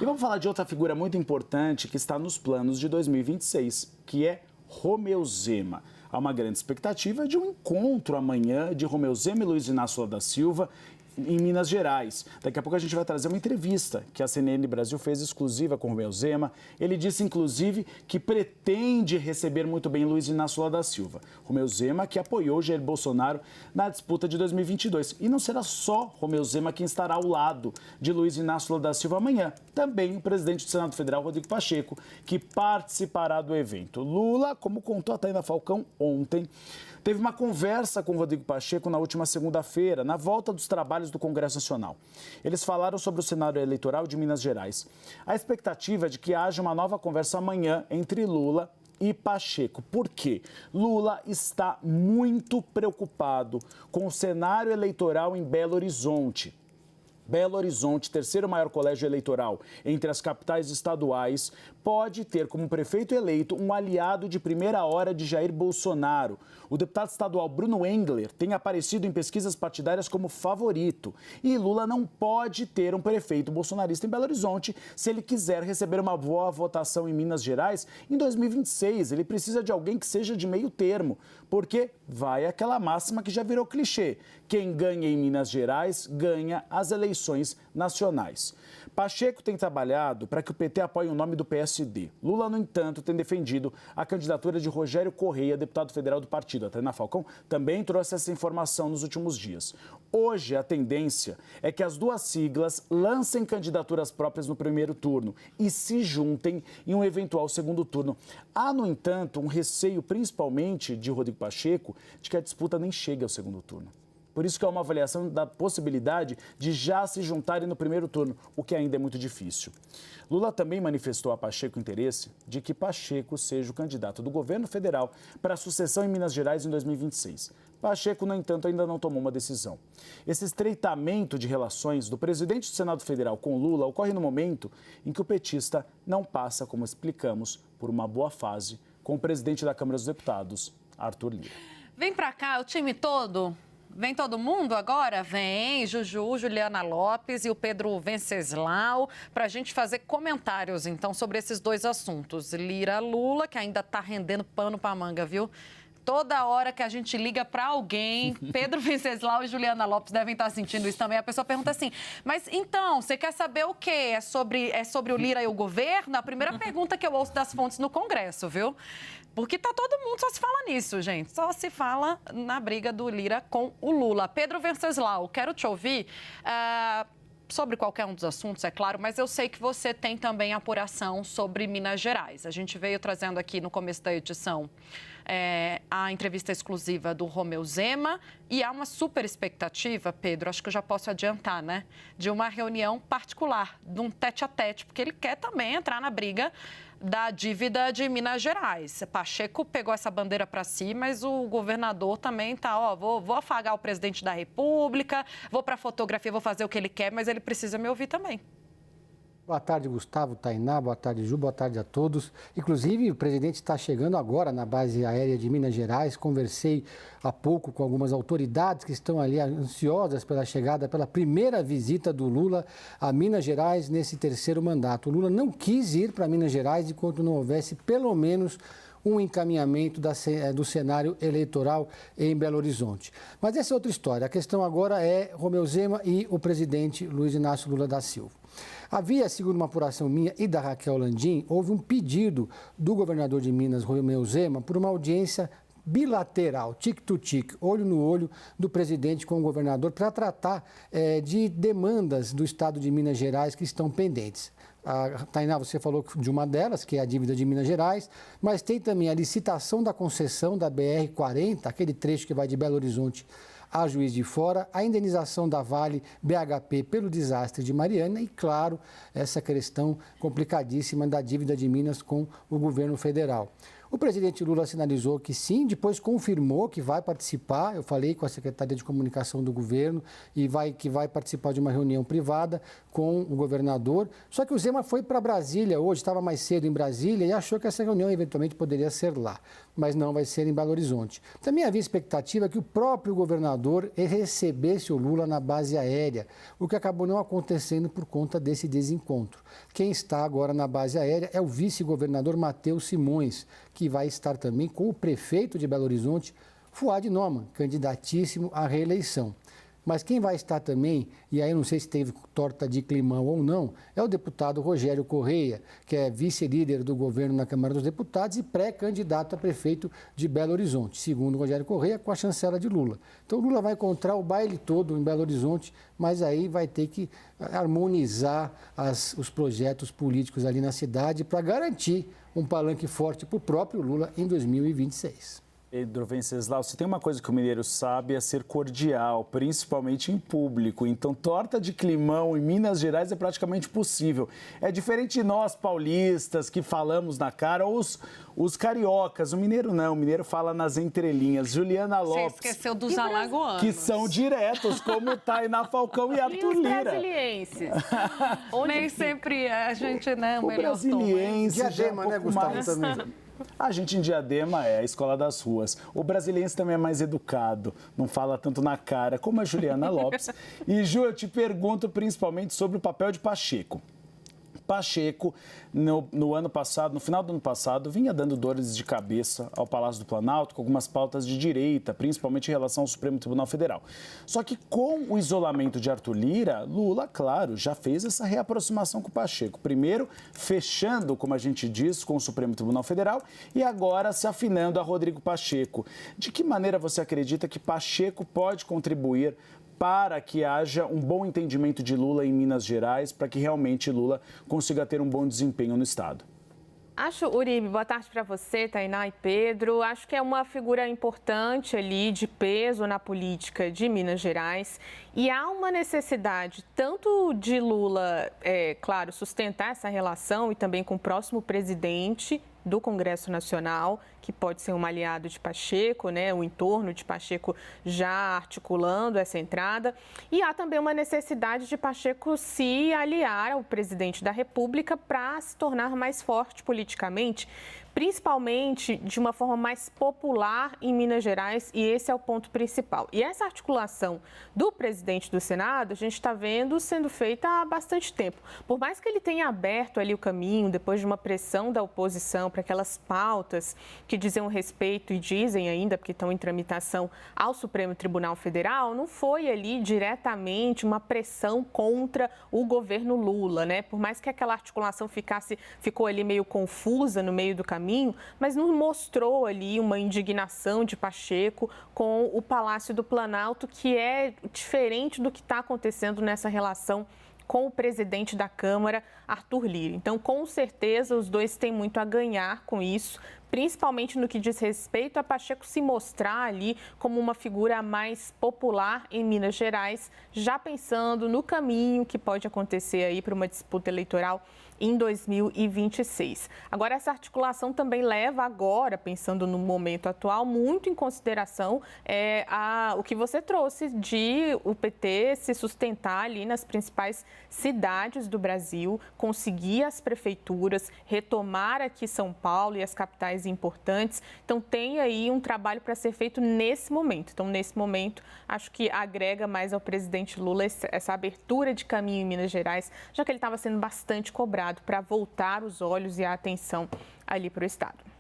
E vamos falar de outra figura muito importante que está nos planos de 2026, que é Romeu Zema. Há uma grande expectativa de um encontro amanhã de Romeu Zema e Luiz Inácio Lula da Silva em Minas Gerais. Daqui a pouco a gente vai trazer uma entrevista que a CNN Brasil fez exclusiva com o Romeu Zema. Ele disse, inclusive, que pretende receber muito bem Luiz Inácio Lula da Silva. Romeu Zema, que apoiou Jair Bolsonaro na disputa de 2022. E não será só Romeu Zema quem estará ao lado de Luiz Inácio Lula da Silva amanhã. Também o presidente do Senado Federal, Rodrigo Pacheco, que participará do evento. Lula, como contou a Tainá Falcão ontem, teve uma conversa com o Rodrigo Pacheco na última segunda-feira, na volta dos trabalhos do Congresso Nacional. Eles falaram sobre o cenário eleitoral de Minas Gerais. A expectativa é de que haja uma nova conversa amanhã entre Lula e Pacheco. Por quê? Lula está muito preocupado com o cenário eleitoral em Belo Horizonte. Belo Horizonte, terceiro maior colégio eleitoral entre as capitais estaduais, pode ter como prefeito eleito um aliado de primeira hora de Jair Bolsonaro. O deputado estadual Bruno Engler tem aparecido em pesquisas partidárias como favorito. E Lula não pode ter um prefeito bolsonarista em Belo Horizonte se ele quiser receber uma boa votação em Minas Gerais em 2026. Ele precisa de alguém que seja de meio termo, porque vai aquela máxima que já virou clichê. Quem ganha em Minas Gerais ganha as eleições nacionais. Pacheco tem trabalhado para que o PT apoie o nome do PSD. Lula, no entanto, tem defendido a candidatura de Rogério Correia, deputado federal do partido. A Tainá Falcão também trouxe essa informação nos últimos dias. Hoje, a tendência é que as duas siglas lancem candidaturas próprias no primeiro turno e se juntem em um eventual segundo turno. Há, no entanto, um receio, principalmente de Rodrigo Pacheco, de que a disputa nem chegue ao segundo turno. Por isso que há uma avaliação da possibilidade de já se juntarem no primeiro turno, o que ainda é muito difícil. Lula também manifestou a Pacheco o interesse de que Pacheco seja o candidato do governo federal para a sucessão em Minas Gerais em 2026. Pacheco, no entanto, ainda não tomou uma decisão. Esse estreitamento de relações do presidente do Senado Federal com Lula ocorre no momento em que o petista não passa, como explicamos, por uma boa fase com o presidente da Câmara dos Deputados, Arthur Lira. Vem pra cá, o time todo. Vem todo mundo agora? Vem, Juju, Juliana Lopes e o Pedro Venceslau, para a gente fazer comentários, então, sobre esses dois assuntos. Lira-Lula, que ainda está rendendo pano para manga, viu? Toda hora que a gente liga para alguém, Pedro Venceslau e Juliana Lopes devem estar sentindo isso também. A pessoa pergunta assim, mas então, você quer saber o quê? É sobre o Lira e o governo? A primeira pergunta que eu ouço das fontes no Congresso, viu? Porque tá todo mundo, só se fala nisso, gente. Só se fala na briga do Lira com o Lula. Pedro Venceslau, quero te ouvir sobre qualquer um dos assuntos, é claro, mas eu sei que você tem também apuração sobre Minas Gerais. A gente veio trazendo aqui no começo da edição a entrevista exclusiva do Romeu Zema e há uma super expectativa, Pedro, acho que eu já posso adiantar, né? De uma reunião particular, de um tete-a-tete, porque ele quer também entrar na briga da dívida de Minas Gerais. Pacheco pegou essa bandeira para si, mas o governador também tá, vou afagar o presidente da República, vou para a fotografia, vou fazer o que ele quer, mas ele precisa me ouvir também. Boa tarde, Gustavo, Tainá, boa tarde, Ju, boa tarde a todos. Inclusive, o presidente está chegando agora na base aérea de Minas Gerais. Conversei há pouco com algumas autoridades que estão ali ansiosas pela chegada, pela primeira visita do Lula a Minas Gerais nesse terceiro mandato. O Lula não quis ir para Minas Gerais enquanto não houvesse pelo menos um encaminhamento do cenário eleitoral em Belo Horizonte. Mas essa é outra história. A questão agora é Romeu Zema e o presidente Luiz Inácio Lula da Silva. Havia, segundo uma apuração minha e da Raquel Landim, houve um pedido do governador de Minas, Romeu Zema, por uma audiência bilateral, tic-to-tic, olho no olho do presidente com o governador para tratar de demandas do estado de Minas Gerais que estão pendentes. Tainá, você falou de uma delas, que é a dívida de Minas Gerais, mas tem também a licitação da concessão da BR-40, aquele trecho que vai de Belo Horizonte a Juiz de Fora, a indenização da Vale BHP pelo desastre de Mariana e, claro, essa questão complicadíssima da dívida de Minas com o governo federal. O presidente Lula sinalizou que sim, depois confirmou que vai participar. Eu falei com a Secretaria de Comunicação do governo que vai participar de uma reunião privada com o governador. Só que o Zema foi para Brasília hoje, estava mais cedo em Brasília e achou que essa reunião eventualmente poderia ser lá, mas não, vai ser em Belo Horizonte. Também havia expectativa que o próprio governador recebesse o Lula na base aérea, o que acabou não acontecendo por conta desse desencontro. Quem está agora na base aérea é o vice-governador Matheus Simões, que vai estar também com o prefeito de Belo Horizonte, Fuad Noman, candidatíssimo à reeleição. Mas quem vai estar também, e aí eu não sei se teve torta de climão ou não, é o deputado Rogério Correia, que é vice-líder do governo na Câmara dos Deputados e pré-candidato a prefeito de Belo Horizonte, segundo Rogério Correia, com a chancela de Lula. Então Lula vai encontrar o baile todo em Belo Horizonte, mas aí vai ter que harmonizar os projetos políticos ali na cidade para garantir um palanque forte para o próprio Lula em 2026. Pedro Venceslau, se tem uma coisa que o mineiro sabe é ser cordial, principalmente em público. Então, torta de climão em Minas Gerais é praticamente impossível. É diferente de nós, paulistas, que falamos na cara, ou os cariocas. O mineiro não, o mineiro fala nas entrelinhas. Juliana Lopes. Você esqueceu dos alagoanos. Que são diretos, como Tainá Falcão e Arthur Lira. E os brasilienses? Nem sempre a gente, né, o brasiliense... Diadema, né, Gustavo, mais... também. A gente em Diadema é a escola das ruas. O brasiliense também é mais educado, não fala tanto na cara, como a Juliana Lopes. E, Ju, eu te pergunto principalmente sobre o papel de Pacheco. Pacheco, no ano passado, no final do ano passado, vinha dando dores de cabeça ao Palácio do Planalto com algumas pautas de direita, principalmente em relação ao Supremo Tribunal Federal. Só que com o isolamento de Arthur Lira, Lula, claro, já fez essa reaproximação com o Pacheco. Primeiro, fechando, como a gente diz, com o Supremo Tribunal Federal e agora se afinando a Rodrigo Pacheco. De que maneira você acredita que Pacheco pode contribuir para que haja um bom entendimento de Lula em Minas Gerais, para que realmente Lula consiga ter um bom desempenho no Estado? Acho, Uribe, boa tarde para você, Tainá e Pedro. Acho que é uma figura importante ali, de peso na política de Minas Gerais. E há uma necessidade tanto de Lula, claro, sustentar essa relação e também com o próximo presidente do Congresso Nacional, que pode ser um aliado de Pacheco, né, o entorno de Pacheco já articulando essa entrada. E há também uma necessidade de Pacheco se aliar ao presidente da República para se tornar mais forte politicamente, principalmente de uma forma mais popular em Minas Gerais, e esse é o ponto principal. E essa articulação do presidente do Senado, a gente está vendo sendo feita há bastante tempo. Por mais que ele tenha aberto ali o caminho, depois de uma pressão da oposição para aquelas pautas que diziam respeito e dizem ainda, porque estão em tramitação, ao Supremo Tribunal Federal, não foi ali diretamente uma pressão contra o governo Lula, né? Por mais que aquela articulação ficou ali meio confusa no meio do caminho, mas não mostrou ali uma indignação de Pacheco com o Palácio do Planalto, que é diferente do que está acontecendo nessa relação com o presidente da Câmara, Arthur Lira. Então, com certeza, os dois têm muito a ganhar com isso, principalmente no que diz respeito a Pacheco se mostrar ali como uma figura mais popular em Minas Gerais, já pensando no caminho que pode acontecer aí para uma disputa eleitoral em 2026. Agora, essa articulação também leva agora, pensando no momento atual, muito em consideração o que você trouxe de o PT se sustentar ali nas principais cidades do Brasil, conseguir as prefeituras, retomar aqui São Paulo e as capitais importantes. Então, tem aí um trabalho para ser feito nesse momento. Então, nesse momento, acho que agrega mais ao presidente Lula essa abertura de caminho em Minas Gerais, já que ele estava sendo bastante cobrado para voltar os olhos e a atenção ali para o Estado.